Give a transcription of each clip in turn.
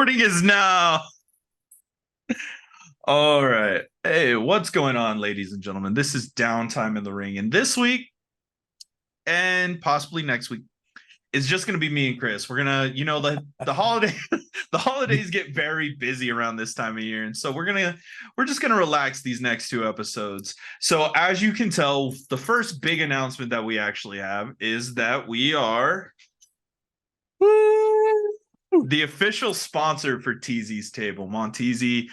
Recording is now. All right. Hey, what's going on, ladies and gentlemen? This is Downtime in the Ring. And this week and possibly next week is just gonna be me and Chris. We're gonna, the holiday the holidays get very busy around this time of year. And so we're just gonna relax these next two episodes. So as you can tell, the first big announcement that we actually have is that we are the official sponsor for TZ's Table. Montezi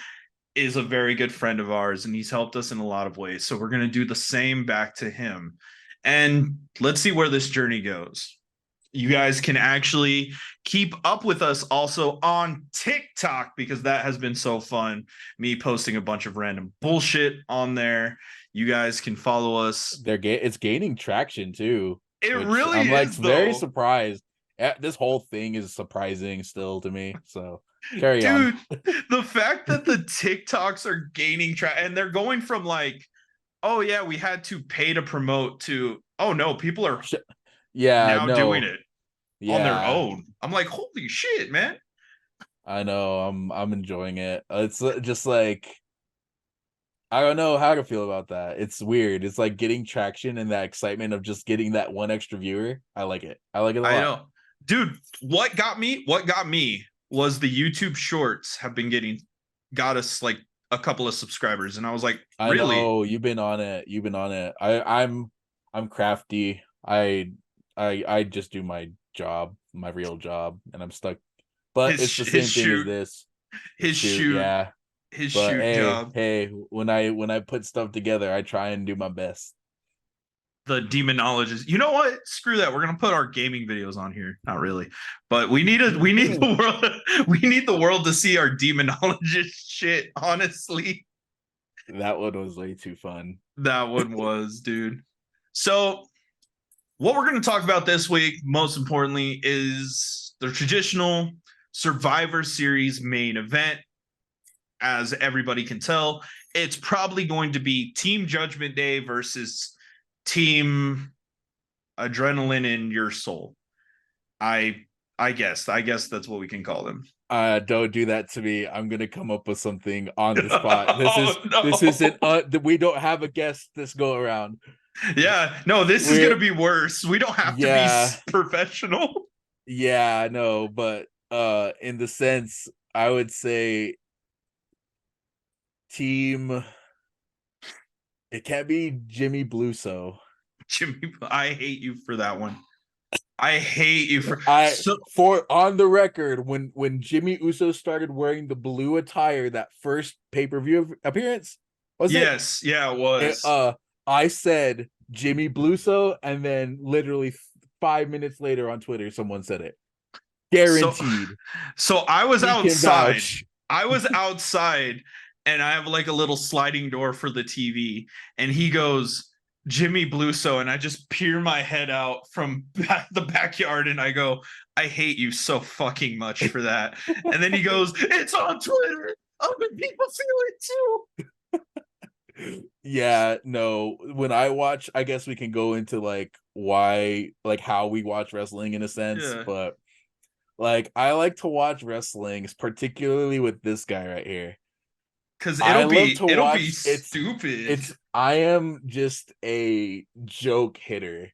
is a very good friend of ours, and he's helped us in a lot of ways. So we're going to do the same back to him. And let's see where this journey goes. You guys can actually keep up with us also on TikTok, because that has been so fun. Me posting a bunch of random bullshit on there. You guys can follow us. It's gaining traction too. It really I'm like is, very though. surprised. This whole thing is surprising still to me. So carry Dude, on. the fact that the TikToks are gaining traction, and they're going from like, oh yeah, we had to pay to promote, to, oh no, people are Yeah, now no. doing it on their Yeah, own. I'm like, holy shit, man. I know. I'm enjoying it. It's just like I don't know how to feel about that. It's weird. It's like getting traction and that excitement of just getting that one extra viewer. I like it. I like it a I lot. know. Dude, what got me was the YouTube shorts have been got us like a couple of subscribers. And I was like, I really? know you've been on it. You've been on it. I'm crafty. I just do my job, my real job, and I'm stuck. But His it's the his same thing as shoot, this. his Shoot, shoot, yeah. his But shoot job. hey, when I put stuff together, I try and do my best. The demonologist. You know what? Screw that. We're gonna put our gaming videos on here. Not really, but we need the world we need the world to see our demonologist shit. Honestly, That one was way too fun. that one was, dude. So what we're gonna talk about this week, most importantly, is the traditional Survivor Series main event. As everybody can tell, it's probably going to be Team Judgment Day versus Team Adrenaline in Your Soul. I guess that's what we can call them. Don't do that to me. I'm gonna come up with something on the spot. Oh This isn't no. we don't have a guest this go around. Yeah, no, this is We're gonna be worse. We don't have to be yeah, professional. yeah, no, but in the sense I would say team it can't be Jimmy Bluso. Jimmy, I hate you for that one. I hate you for I so for on the record, when Jimmy Uso started wearing the blue attire that first pay-per-view appearance, was it? yes, yeah, it it was. I said Jimmy Bluso, and then literally 5 minutes later on Twitter, someone said it. So Guaranteed. so I was He can outside. vouch. I was outside and I have like a little sliding door for the TV, and he goes, Jimmy Bluso, and I just peer my head out from the backyard and I go, I hate you so fucking much for that. And then he goes, it's on Twitter. Other people feel it too. Yeah, no. When I watch, I guess we can go into like why, like how we watch wrestling in a sense, Yeah. but like I like to watch wrestling, particularly with this guy right here. Cause I it'll love be to it'll be watch stupid. it's I am just a joke hitter.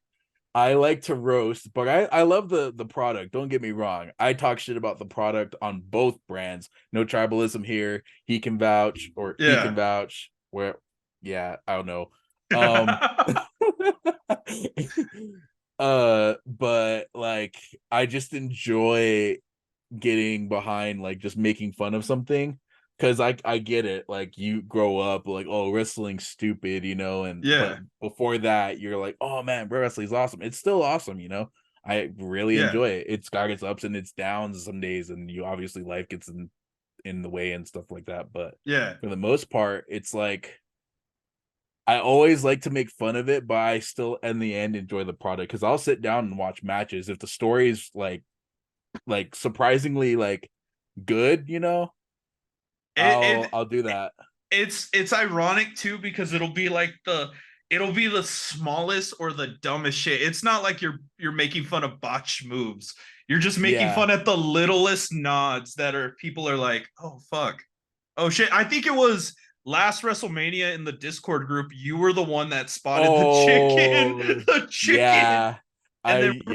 I like to roast, but I love the product. Don't get me wrong. I talk shit about the product on both brands. No tribalism here. He can vouch, or he can Yeah. vouch. Where yeah, I don't know. Um but like I just enjoy getting behind like just making fun of something, because I get it, like you grow up like, oh, wrestling's stupid, and but Yeah. before that you're like, oh man, bro, wrestling's awesome. It's still awesome. I really Yeah. enjoy it. It's got its ups and its downs some days, and you obviously life gets in the way and stuff like that, but Yeah. for the most part it's like I always like to make fun of it, but I still in the end enjoy the product, because I'll sit down and watch matches if the story's like surprisingly like good, It I'll do that. it's ironic too, because it'll be the smallest or the dumbest shit. It's not like you're making fun of botched moves. You're just making Yeah. fun at the littlest nods that are people are like, oh fuck. Oh shit. I think it was last WrestleMania in the Discord group, you were the one that spotted the chicken, Oh, the chicken. yeah. And then Yeah, we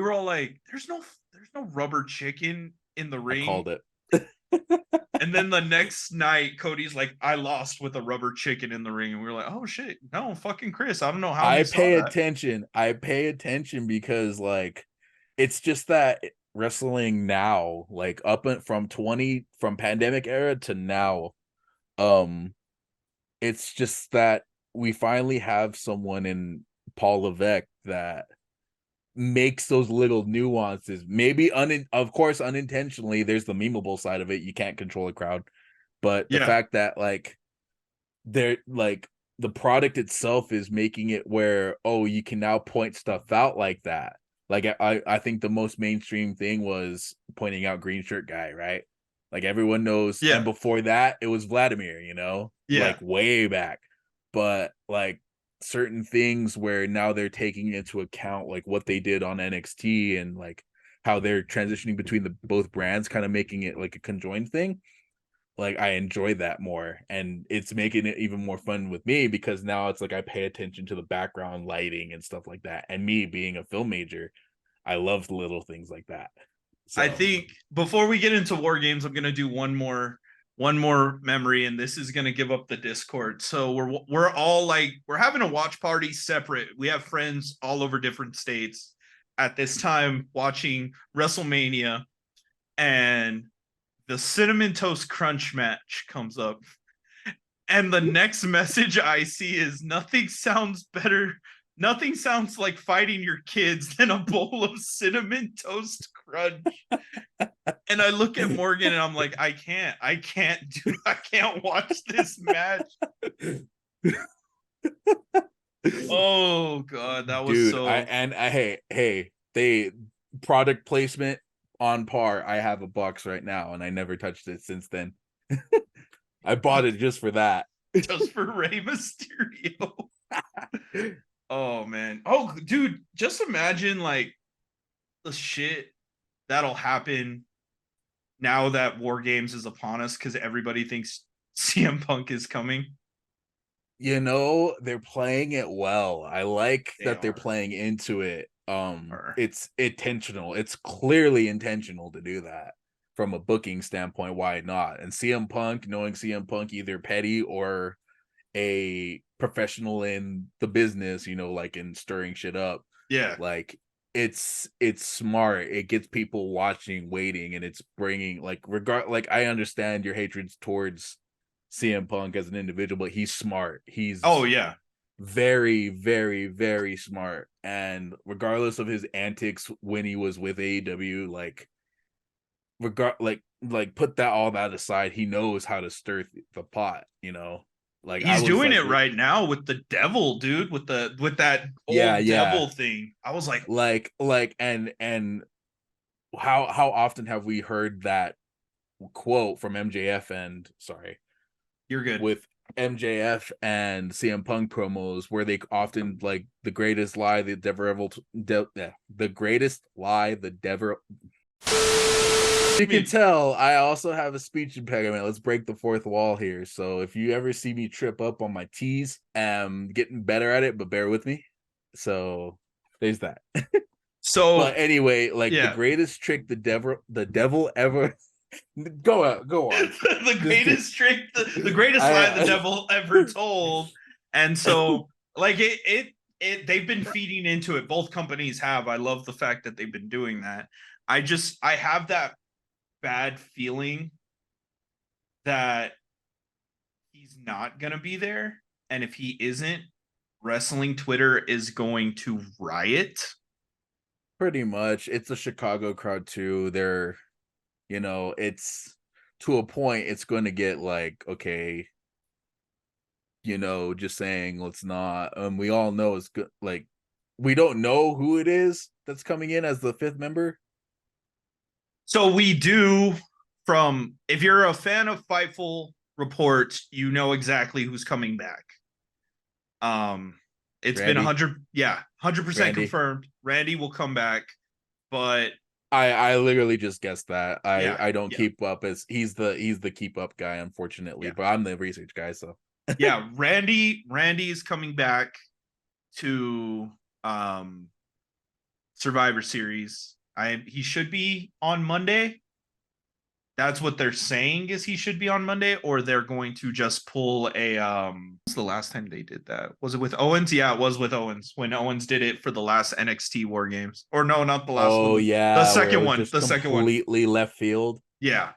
were all like, there's no rubber chicken in the I ring. called it. And then the next night, Cody's like, I lost with a rubber chicken in the ring. And we were like, oh shit, no, fucking Chris. I don't know how he I saw pay that. attention. I pay attention because like it's just that wrestling now, like from pandemic era to now, um, it's just that we finally have someone in Paul Levesque that makes those little nuances. Maybe of course unintentionally. There's the memeable side of it. You can't control a crowd, but the Yeah. fact that like they're like the product itself is making it where you can now point stuff out like that. Like I think the most mainstream thing was pointing out green shirt guy, right? Like everyone knows, and Yeah. before that it was Vladimir, Yeah. like way back. But like certain things where now they're taking into account like what they did on NXT and like how they're transitioning between the both brands, kind of making it like a conjoined thing. Like I enjoy that more, and it's making it even more fun with me because now it's like I pay attention to the background lighting and stuff like that. And me being a film major, I love little things like that. I So think before we get into war games, I'm gonna do one more memory, and this is gonna give up the Discord. So we're all like we're having a watch party separate. We have friends all over different states at this time watching WrestleMania, and the cinnamon toast crunch match comes up. And the next message I see is nothing sounds better. Nothing sounds like fighting your kids than a bowl of cinnamon toast crunch. And I look at Morgan and I'm like, I can't watch this match. Oh god, that was dude, so they product placement on par. I have a box right now and I never touched it since then. I bought it just for that. just for Rey Mysterio. Oh man. Oh dude, just imagine like the shit that'll happen now that War Games is upon us because everybody thinks CM Punk is coming. They're playing it well. I like They that they're are. playing into it. Are. It's intentional. It's clearly intentional to do that from a booking standpoint. Why not? And CM Punk, knowing CM Punk, either petty or a professional in the business, like in stirring shit up, Yeah. like it's smart. It gets people watching, waiting, and it's bringing like I understand your hatred towards CM Punk as an individual, but he's smart. Oh He's yeah. very, very, very smart. And regardless of his antics when he was with AEW, put all that aside, he knows how to stir the pot. Like I He's was doing like, it right now with the devil, dude, with that yeah, old yeah. devil thing. I was like, And how often have we heard that quote from MJF and sorry, you're good. with MJF and CM Punk promos where they often like the greatest lie the devil ever the greatest lie the devil. You can tell I also have a speech impediment. Let's break the fourth wall here. So if you ever see me trip up on my T's, getting better at it, but bear with me. So there's that. So But anyway, like the yeah. greatest trick the devil ever go on. The Just greatest trick, the greatest lie the I devil ever told. And so like they've been feeding into it. Both companies have. I love the fact that they've been doing that. I have that bad feeling that he's not gonna be there. And if he isn't, wrestling Twitter is going to riot. pretty much it's a Chicago crowd too. They're it's to a point it's going to get like, okay, just saying let's not we all know it's good, like we don't know who it is that's coming in as the fifth member. So we do from if you're a fan of Fightful reports, you know exactly who's coming back. Um it's been Randy. 100% Randy. confirmed. Randy will come back, but I literally just guessed that. Yeah, I don't yeah, keep up as he's the keep up guy, unfortunately, yeah, but I'm the research guy, so yeah. Randy is coming back to um Survivor Series. He should be on Monday. That's what they're saying is he should be on Monday, or they're going to just pull a what's the last time they did that? Was it with Owens? Yeah, it was with Owens when Owens did it for the last NXT War Games. Or no, not the last one. oh The yeah, where it second was one. just The second one. completely left field. Yeah.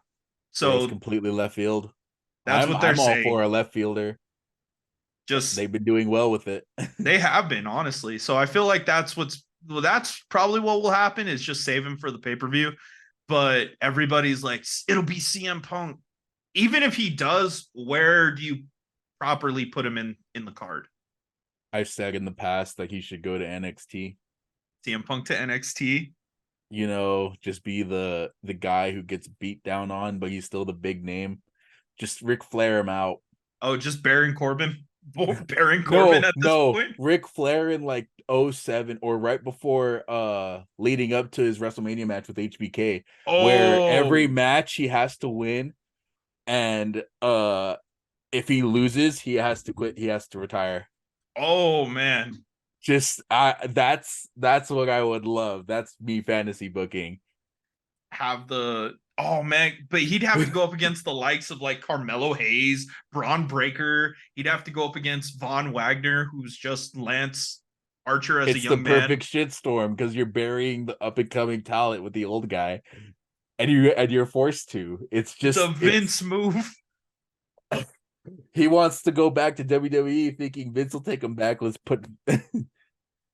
Where it was So completely left field. that's what they're I'm all saying. for a left fielder. Just They've been doing well with it. they have been, honestly. So I feel like that's probably what will happen is just save him for the pay-per-view. But everybody's like, it'll be CM Punk. Even if he does, where do you properly put him in the card? I've said in the past that he should go to NXT. CM Punk to NXT. You know, just be the guy who gets beat down on, but he's still the big name. Just Ric Flair him out. Oh, just Baron Corbin. Baron Corbin No, at this no, point. Ric Flair in like '07 or right before leading up to his WrestleMania match with HBK, where every Oh, match he has to win, and if he loses, he has to quit, he has to retire. oh man. Just that's what I would love. That's me fantasy booking. Have the oh man, but he'd have to go up against the likes of like Carmelo Hayes, Braun Breaker. He'd have to go up against Von Wagner, who's just Lance Archer as a It's the young man. perfect shitstorm because you're burying the up and coming talent with the old guy, and you're forced to. The It's Vince move. he wants to go back to WWE thinking Vince will take him back.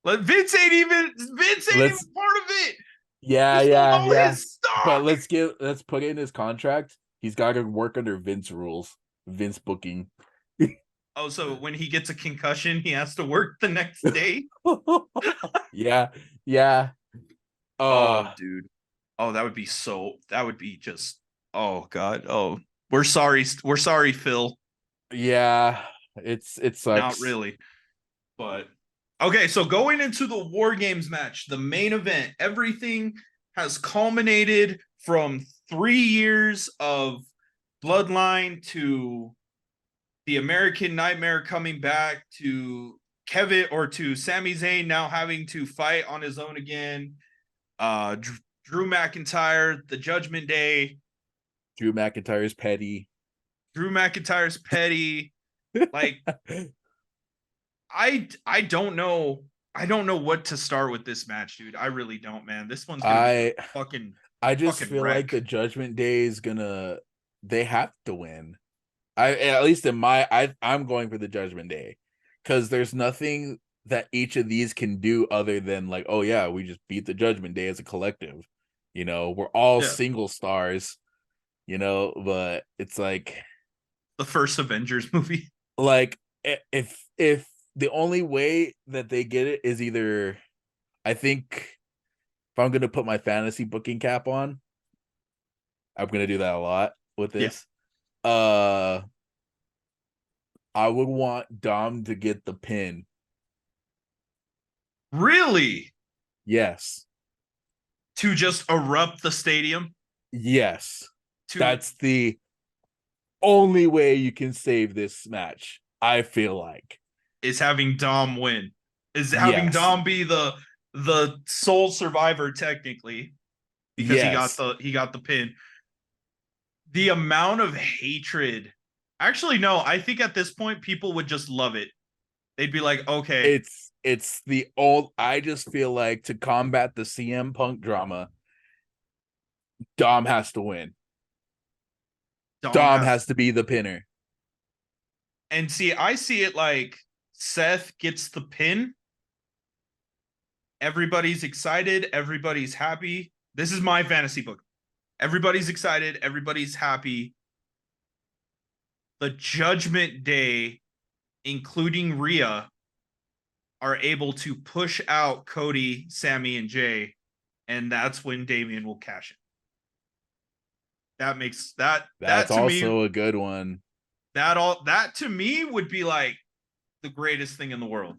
Like Vince ain't even Let's part of it. yeah, Just yeah, below yeah. his But stock. let's put it in his contract. He's got to work under Vince rules, Vince booking. Oh, so when he gets a concussion, he has to work the next day. Yeah, yeah. Oh, Uh dude. Oh, that would be just oh god. Oh, we're sorry. We're sorry, Phil. yeah. It Not sucks. really. But okay, so going into the War Games match, the main event, everything has culminated from 3 years of Bloodline to the American Nightmare coming back to Kevin or to Sami Zayn now having to fight on his own again. Drew McIntyre, the Judgment Day, Drew McIntyre's petty. Drew McIntyre's petty. Like I don't know. I don't know what to start with this match, dude. I really don't, man. This one's gonna be I a I just fucking feel like wreck. the Judgment Day is gonna they have to win. I at least in my I'm going for the Judgment Day because there's nothing that each of these can do other than like, oh yeah, we just beat the Judgment Day as a collective. You know, we're all Yeah, single stars, you know, but it's the first Avengers movie. like if the only way that they get it is either I think if I'm gonna put my fantasy booking cap on, I'm gonna do that a lot with Yeah, this. I would want Dom to get the pin. really, Yes. to just erupt the stadium Yes. to That's the only way you can save this match. I feel like. is having Dom win. Is having Yes. Dom be the sole survivor technically because Yes. he got the pin. The amount of hatred. Actually, no, I think at this point people would just love it. They'd be like, okay, It's the old I just feel like to combat the CM Punk drama, Dom has to win. Dom Dom has has to be the pinner. and see, I see it like Seth gets the pin. Everybody's excited. Everybody's happy. This is my fantasy book. Everybody's excited. Everybody's happy. The Judgment Day, including Rhea, are able to push out Cody, Sammy, and Jay, and that's when Damian will cash it. That makes That's that to me also a good one. that to me would be like the greatest thing in the world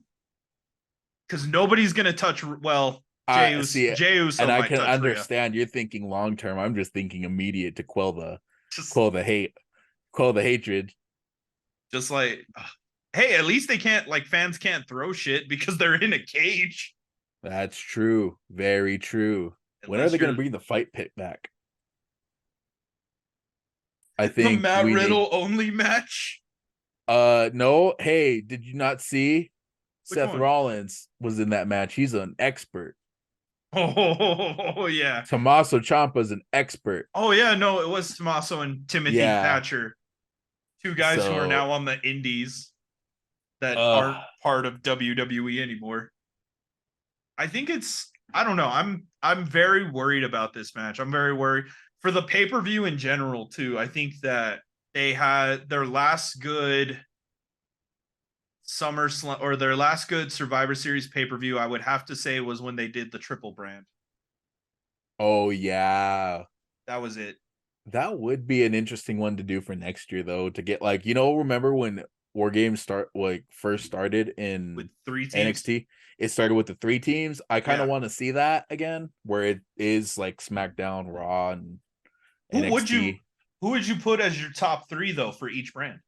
because nobody's gonna touch. Well, I see it, Jey and Uso I might can touch Rhea. understand you're thinking long term. I'm just thinking immediate to Just quell the hate, quell the hatred. just like, hey, at least they can't like fans can't throw shit because they're in a cage. That's true. Very true. When are Unless they going to you're bring the fight pit back? I the think Matt we need. Riddle only match. No. Hey, did you not see Which Seth one? Rollins was in that match? He's an expert. Oh yeah. Tommaso Ciampa's an expert. Oh yeah. No, it was Tommaso and Timothy Yeah. Thatcher, two guys who are So, now on the Indies that uh, aren't part of WWE anymore. I think it's I don't know. I'm very worried about this match. I'm very worried for the pay-per-view in general too. I think that they had their last good SummerSlam or their last good Survivor Series pay-per-view, I would have to say was when they did the triple brand. oh yeah. That was it. That would be an interesting one to do for next year, though. To get like, remember when War Games first started With in three teams. NXT? It started with the 3 teams. I kind of Yeah. want to see that again, where it is like SmackDown, Raw, and Who would you NXT. who would you put as your top three though for each brand?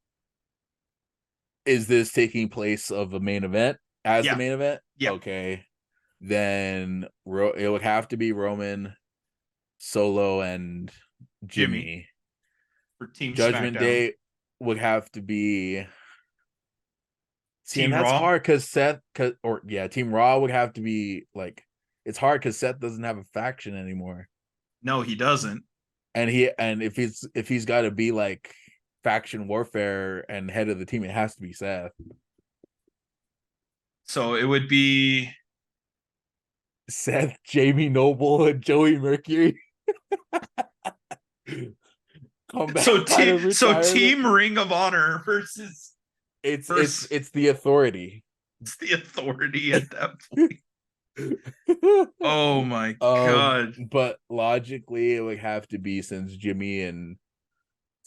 Is this taking place of a main event as the Yeah. main event? Yeah. Okay, then it would have to be Roman, Solo, and Jimmy Jimmy. for Team Judgment SmackDown. Day would have to be. See, and Team that's Raw. hard because Team Raw would have to be like, it's hard because Seth doesn't have a faction anymore, No, he doesn't. and if he's got to be like faction warfare and head of the team, it has to be Seth. So it would be Seth, Jamie Noble, and Joey Mercury come back out of so retirement. Team Ring of Honor versus It's the Authority. it's the Authority at that point. Oh my god. But logically, it would have to be since Jimmy and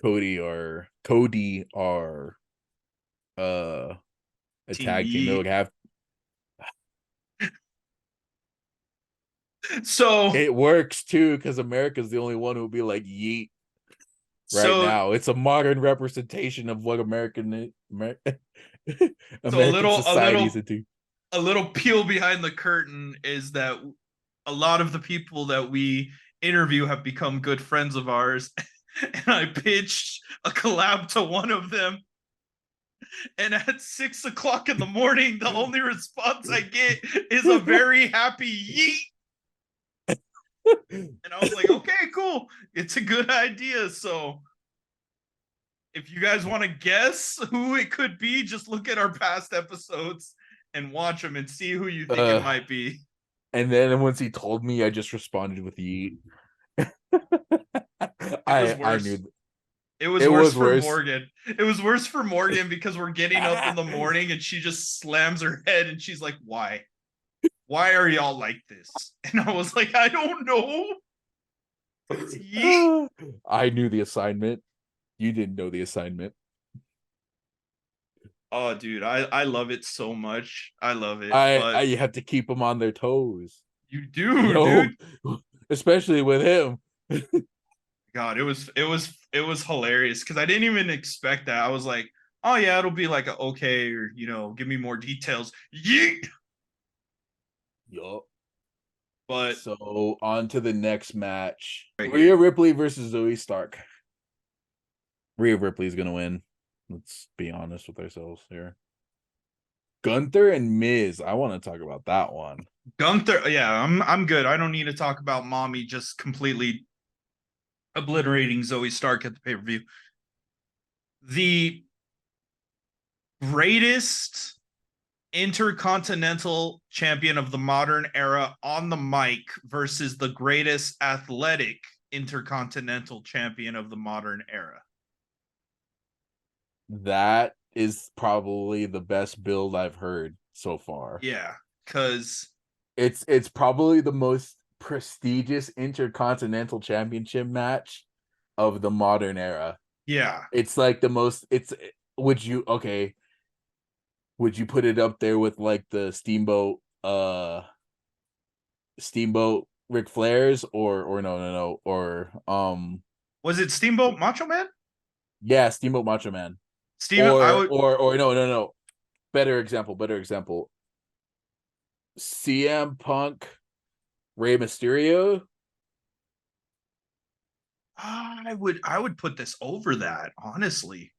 Cody are a Team tag team. They Yeet. would have So it works too because America's the only one who would be like yeet right so now. It's a modern representation of what so American society is into. a little peel behind the curtain is that a lot of the people that we interview have become good friends of ours. And I pitched a collab to one of them. And at 6 o'clock in the morning, the only response I get is a very happy yeet. And I was like, okay, cool. It's a good idea. So if you guys want to guess who it could be, just look at our past episodes and watch them and see who you think it might be. And then once he told me, I just responded with yeet. It was I worse. knew It was it worse was for worse. Morgan. It was worse for Morgan because we're getting up in the morning and she just slams her head and she's like, why? Why are y'all like this? And I was like, I don't know. I knew the assignment. You didn't know the assignment. Oh, dude, I love it so much. I love it, I but you have to keep them on their toes. you do, dude. Especially with him. God, it was hilarious because I didn't even expect that. I was like, oh yeah, it'll be like a okay, or give me more details. Yeet. Yup. But So on to the next match. right Rhea here. Ripley versus Zoe Stark. Rhea Ripley's gonna win. Let's be honest with ourselves here. Gunther and Miz. I want to talk about that one. Gunther, yeah, I'm good. I don't need to talk about mommy just completely obliterating Zoe Stark at the pay-per-view. The greatest intercontinental champion of the modern era on the mic versus the greatest athletic intercontinental champion of the modern era. That is probably the best build I've heard so far. Yeah, because It's probably the most prestigious intercontinental championship match of the modern era. yeah, It's like the most would you put it up there with like the Steamboat Steamboat Ric Flair's or no or Was it Steamboat Macho Man? yeah, Steamboat Macho Man. Steam I would Or no. Better example. CM Punk, Rey Mysterio. I would put this over that, honestly.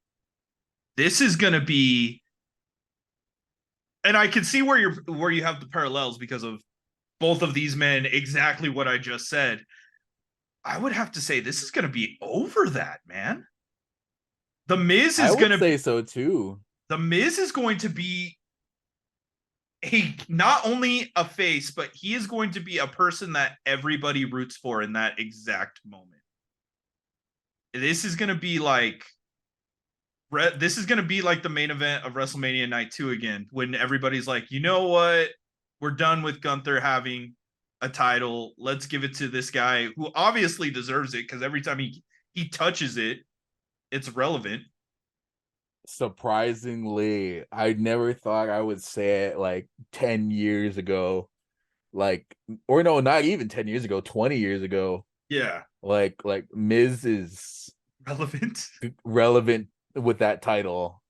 This is gonna be, and I can see where you have the parallels because of both of these men, exactly what I just said. I would have to say this is gonna be over that, man. The Miz I is would gonna say so too. the Miz is going to be a not only a face, but he is going to be a person that everybody roots for in that exact moment. This is going to be like this is going to be like the main event of WrestleMania Night 2 again, when everybody's like, you know what? We're done with Gunther having a title. Let's give it to this guy who obviously deserves it because every time he touches it, it's relevant. Surprisingly, I never thought I would say it like 10 years ago. Like, or no, not even 10 years ago, 20 years ago. Yeah, Like Miz is relevant. relevant with that title.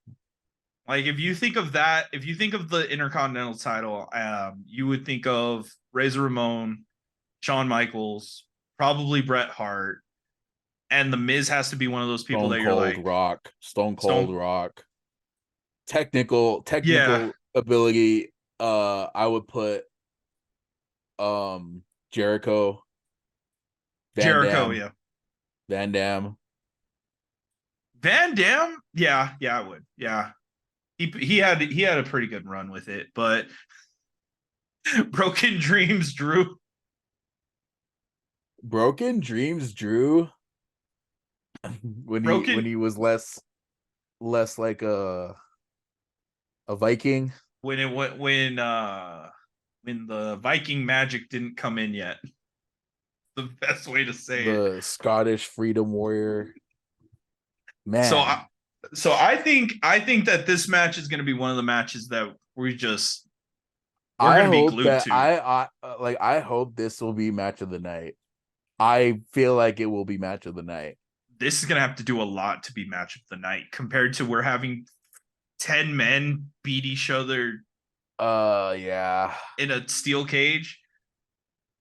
Like if you think of that, if you think of the Intercontinental title, you would think of Razor Ramon, Shawn Michaels, probably Bret Hart, and the Miz has to be one of those people that you're like Stone Cold Stone. Rock. Yeah, Technical ability. I would put Jericho, Van Jericho. Dam, Yeah, Van Dam. Van Dam. Yeah, yeah, I would. Yeah, he had a pretty good run with it, but Broken Dreams, Drew. Broken Dreams Drew when Broken he was less like a Viking. when it went when the Viking magic didn't come in yet. The best way to say it. The Scottish freedom warrior. So I, Man, so I think that this match is going to be one of the matches that we're I going to be hope glued that to. I hope this will be match of the night. I feel like it will be match of the night. This is going to have to do a lot to be match of the night compared to we're having 10 men beat each other Yeah. in a steel cage.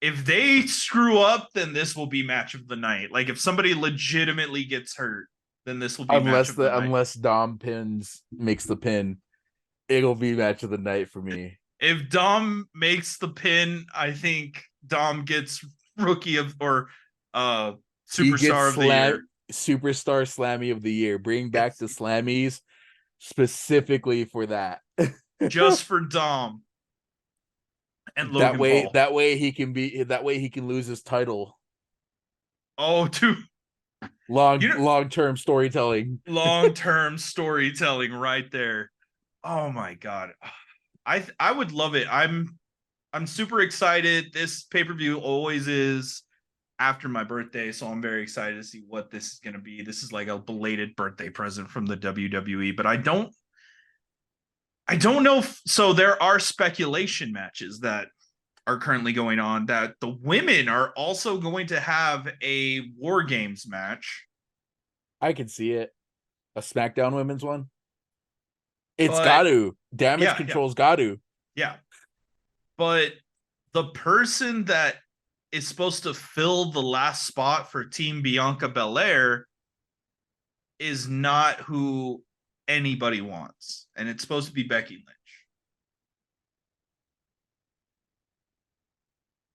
If they screw up, then this will be match of the night. Like if somebody legitimately gets hurt, then this will be match of the night. Unless Dom pins makes the pin, it'll be match of the night for me. If Dom makes the pin, I think Dom gets rookie of or uh He gets superstar of the year. superstar slammy of the year. Bring back It's the slammies specifically for that. just for Dom and Logan Paul. That way he can lose his title. Oh, dude, you know, Long term storytelling. long-term storytelling right there. Oh my god. I would love it. I'm super excited. This pay-per-view always is after my birthday, so I'm very excited to see what this is going to be. This is like a belated birthday present from the WWE, but I don't know so there are speculation matches that are currently going on that the women are also going to have a War Games match. I can see it. A SmackDown women's one. It's But got to. Damage yeah, yeah, control's got to. yeah. But the person that is supposed to fill the last spot for Team Bianca Belair is not who anybody wants. And it's supposed to be Becky Lynch.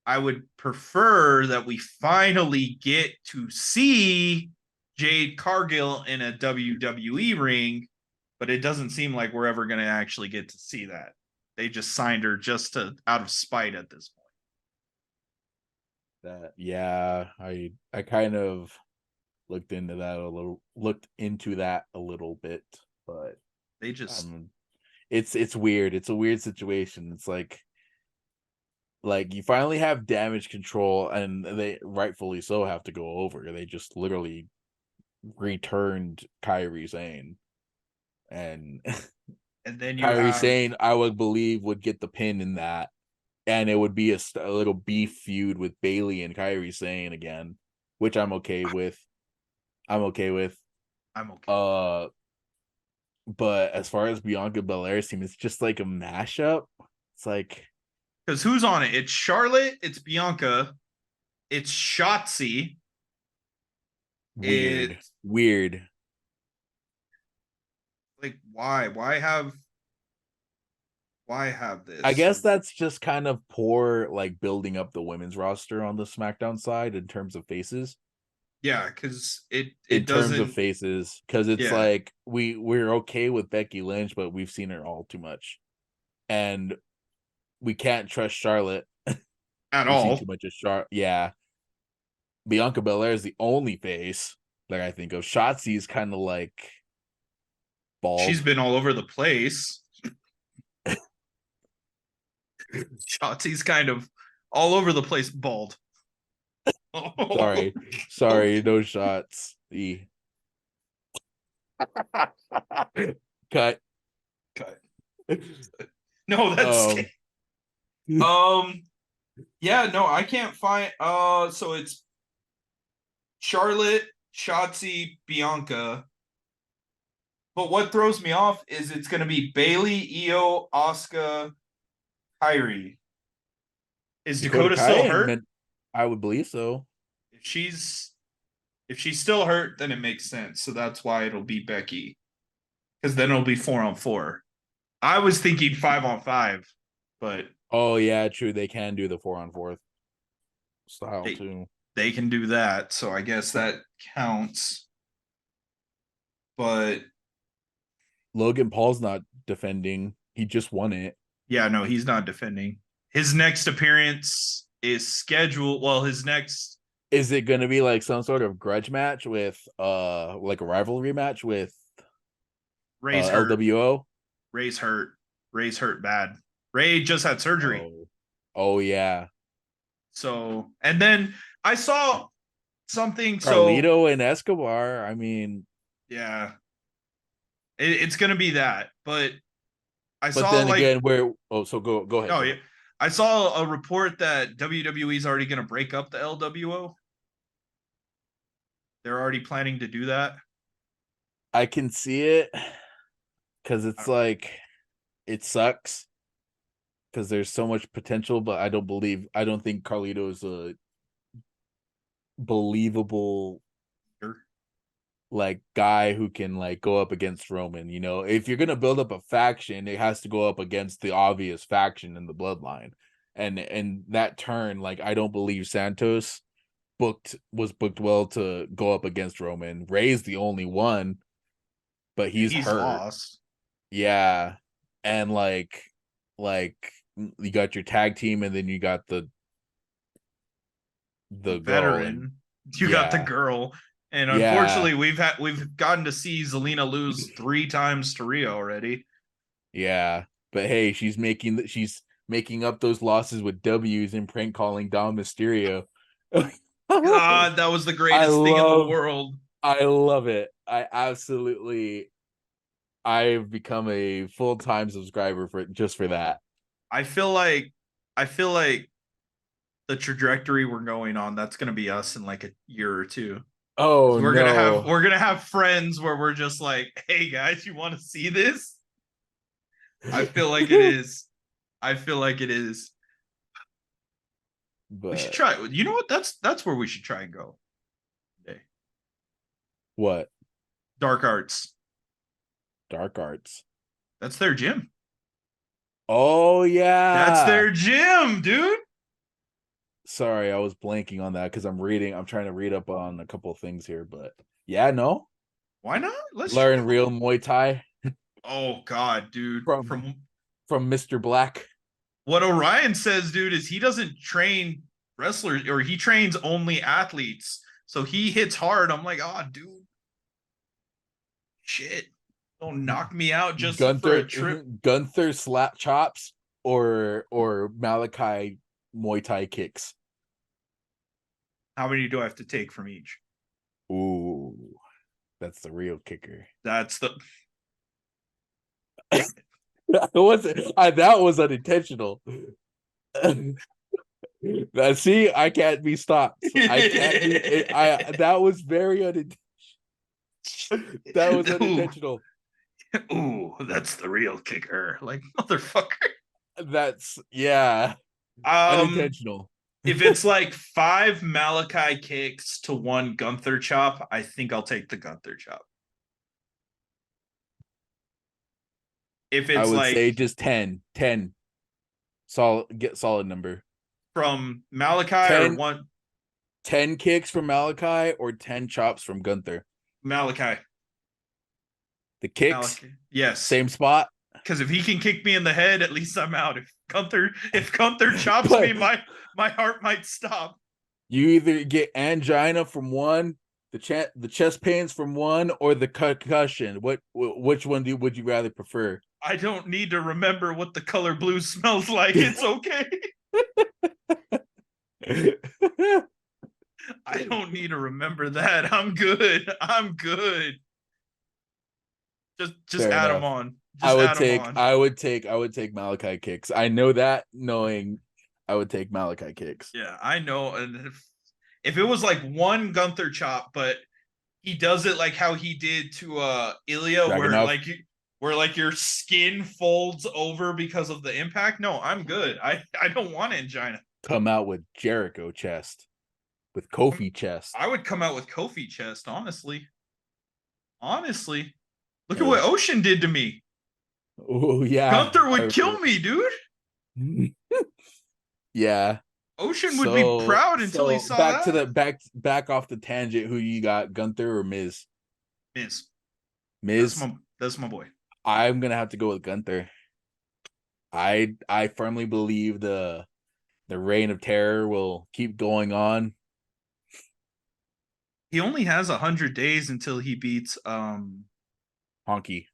I would prefer that we finally get to see Jade Cargill in a WWE ring, but it doesn't seem like we're ever going to actually get to see that. They just signed her just to out of spite at this point. That yeah, I kind of looked into that a little bit, but They just um it's weird. It's a weird situation. It's like you finally have damage control and they rightfully so have to go over. They just literally returned Kyrie Sane. And and then you Kyrie have Sane, I would believe, would get the pin in that. and it would be a little beef feud with Bailey and Kyrie Sane again, which I'm okay with. I'm okay with. I'm okay. But as far as Bianca Belair's team, it's just like a mashup. It's like, Because who's on it? It's Charlotte, it's Bianca, it's Shotzi. weird. It's Weird. like why? Why have I this? guess that's just kind of poor, like building up the women's roster on the SmackDown side in terms of faces. Yeah, because it In it terms of doesn't. faces, because it's Yeah, like we're okay with Becky Lynch, but we've seen her all too much, and we can't trust Charlotte. at We've seen too all. much of Charlotte. Yeah, Bianca Belair is the only face that I think of. Shotzi's kind of like She's bald. been all over the place. Shotzi's kind of all over the place, bald. Sorry, sorry, no shots. E. Cut. Cut. No, that's Um, um. Yeah, no, I can't find. So it's Charlotte, Shotzi, Bianca. But what throws me off is it's going to be Bailey, Io, Asuka, Kyrie. Is Dakota Dakota Kai still and hurt? meant I would believe so. If she's still hurt, then it makes sense. So that's why it'll be Becky, because then it'll be 4-on-4. I was thinking 5-on-5, but Oh yeah, true. They can do the 4-on-4 style they too. they can do that. So I guess that counts. But Logan Paul's not defending. He just won it. yeah, no, he's not defending. His next appearance is scheduled. Well, his next Is it going to be like some sort of grudge match with like a rivalry match with Ray's hurt. LWO? Ray's hurt. Ray's hurt bad. Ray just had surgery. Oh. Oh yeah. So, and then I saw something. So, Carlito and Escobar. I mean, yeah, it's going to be that. But I but saw then like, again, where so go ahead. oh, Go yeah, ahead. I saw a report that WWE is already going to break up the LWO. They're already planning to do that. I can see it because it's like it sucks because there's so much potential, but I don't think Carlito is a believable like guy who can like go up against Roman. You know, if you're gonna build up a faction, it has to go up against the obvious faction in the bloodline. And that turn, like I don't believe Santos was booked well to go up against Roman. Ray's the only one, but And he's he's hurt. lost. Yeah. And like you got your tag team and then you got the girl and Veteran. You got the yeah. girl. And Yeah. unfortunately, we've gotten to see Zelina lose 3 times to Rhea already. Yeah, but hey, she's making up those losses with W's and prank calling Dom Mysterio. God, that was the I greatest thing in the love world. I love it. I've become a full-time subscriber for just for that. I feel like I feel like the trajectory we're going on, that's gonna be us in like a year or two. Oh We're gonna have no. we're gonna have friends where we're just like, hey guys, you want to see this? I feel like it is. I feel like it is. We should But try. You know what? That's where we should try and go. Okay. what? Dark Arts. Dark Arts. That's their gym. Oh That's yeah. their gym, dude. Sorry, I was blanking on that because I'm trying to read up on a couple of things here, but yeah, no. Why not? Let's try. Learn real Muay Thai Oh God, dude. from From Mr. Black. what Orion says, dude, is he doesn't train wrestlers or he trains only athletes. So he hits hard. I'm like, oh, dude, shit. Don't knock me out just for a Gunther trip. Gunther slap chops or Malachi Muay Thai kicks. How many do I have to take from each? Ooh, that's the real kicker. That's the That was unintentional. See, I can't be stopped. I can't be. I that was very that was Ooh, unintentional. ooh, that's the real kicker. Like motherfucker. That's yeah, Um, unintentional. if it's like 5 Malachi kicks to 1 Gunther chop, I think I'll take the Gunther chop. If I it's would like say just 10, 10. Solid, get solid number. from Malachi or 10, one 10 kicks from Malachi or 10 chops from Gunther. Malachi, The kicks, Malachi, yes, same spot. because if he can kick me in the head, at least I'm out. If Gunther chops me, But my heart might stop. you either get angina from one, the chest pains from one, or the concussion. Which one would you rather prefer? I don't need to remember what the color blue smells like. It's okay. I don't need to remember that. I'm good. I'm good. Just Fair add them enough. on. Just add them on. I would take Malachi kicks. I know that knowing I would take Malachi kicks. Yeah, I know. And if it was like 1 Gunther chop, but he does it like how he did to Ilya, Dragunov, where like your skin folds over because of the impact. No, I'm good. I don't want angina. come out with Jericho chest, with Kofi chest. I would come out with Kofi chest, honestly. Honestly. Look at Uh, what Ocean did to me. oh yeah. Gunther would kill me, dude. Yeah. Ocean would be proud until he saw back to that. the back off the tangent. Who you got, Gunther or Miz? Miz. Miz. That's my boy. I'm gonna have to go with Gunther. I firmly believe the reign of terror will keep going on. He only has 100 days until he beats Honky.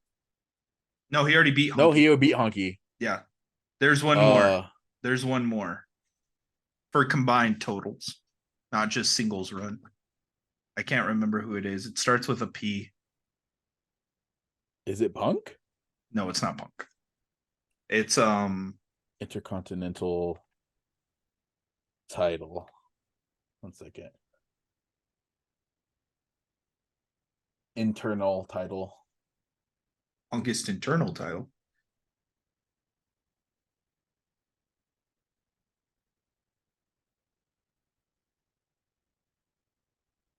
no, he already beat Honky. No, he will beat Honky. Yeah. There's one more. There's one more. For combined totals, not just singles run. I can't remember who it is. It starts with a P. Is it Punk? No, it's not Punk. It's Intercontinental title. 1 second. Internal title. Punkest internal title.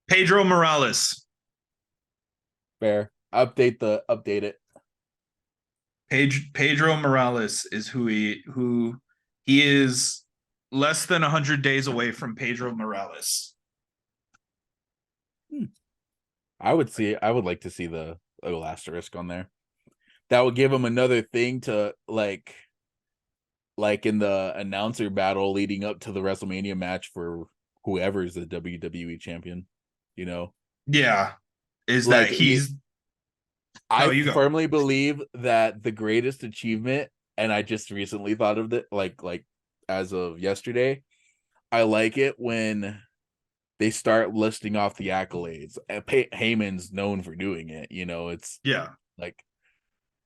Pedro Morales. Fair. Update it. Pedro Morales is who he is less than 100 days away from Pedro Morales. I would like to see the little asterisk on there. That would give him another thing to like in the announcer battle leading up to the WrestleMania match for whoever's the WWE champion, you know? Yeah. Is Like that he's I you go. firmly believe that the greatest achievement, and I just recently thought of it like as of yesterday, I like it when they start listing off the accolades. Heyman's known for doing it, you know, it's Yeah. like,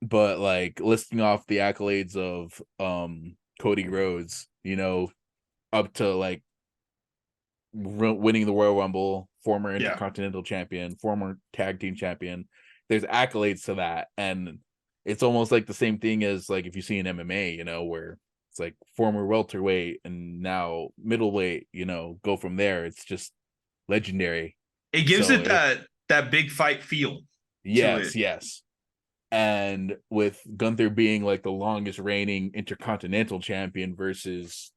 but like listing off the accolades of Cody Rhodes, you know, up to like winning the Royal Rumble, former Intercontinental champion, former tag team champion. There's accolades to that, and it's almost like the same thing as like if you see an MMA, you know, where it's like former welterweight and now middleweight, you know, go from there. It's just legendary. It gives So it that big fight feel to it. yes. And with Gunther being like the longest reigning intercontinental champion versus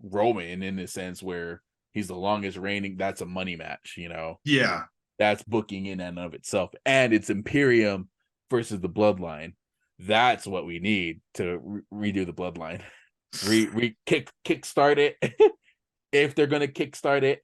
Roman in a sense where he's the longest reigning, that's a money match, you know. Yeah. That's booking in and of itself. And it's Imperium versus the Bloodline. That's what we need to redo the Bloodline. Kickstart it if they're gonna kickstart it.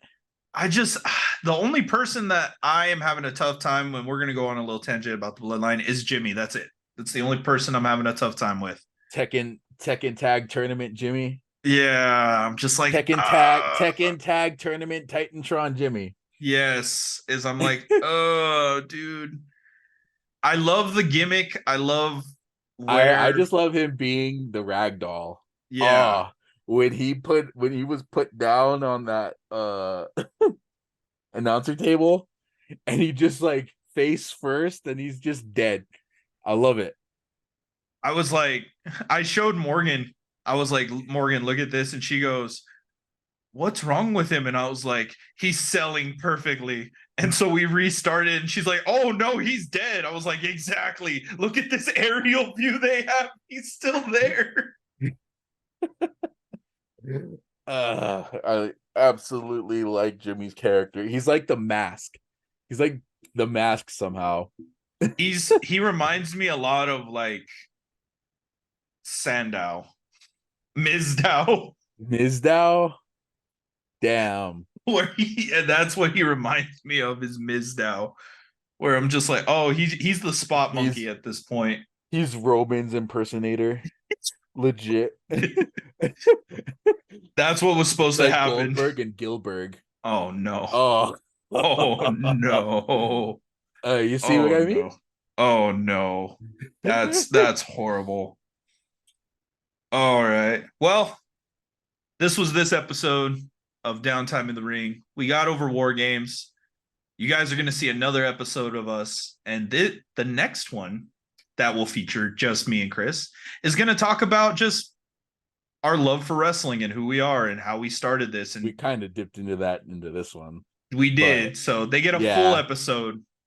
The only person that I am having a tough time when we're gonna go on a little tangent about the bloodline is Jimmy. That's it. That's the only person I'm having a tough time with. Tekken Tag Tournament Jimmy. Yeah, I'm just like Tekken Tag Tournament Titantron Jimmy. Yes, is I'm like, oh, dude. I love the gimmick. I love I just love him being the ragdoll. Yeah. when he was put down on that announcer table and he just like face first and he's just dead. I love it. I was like, I showed Morgan. I was like, Morgan, look at this, and she goes, "What's wrong with him?" And I was like, "He's selling perfectly." And so we restarted, and she's like, "Oh no, he's dead." I was like, "Exactly. Look at this aerial view they have. He's still there." I absolutely like Jimmy's character. He's like the Mask. He's like the Mask somehow. He reminds me a lot of like Sandow, Mizdow, Mizdow. Damn. and that's what he reminds me of is Mizdow, where I'm just like, oh, he's the spot monkey He's at this point. he's Roman's impersonator. Legit. That's what was supposed to Like happen. Goldberg and Gilbert. Oh no. Oh. Oh no. You see what Oh I mean? no. Oh no. That's horrible. All right. Well, this was this episode of Downtime in the Ring. We got over War Games. You guys are going to see another episode of us, and the next one that will feature just me and Chris is going to talk about just our love for wrestling and who we are and how we started this. We And kind of dipped into this one. we But did. So they get a full yeah, episode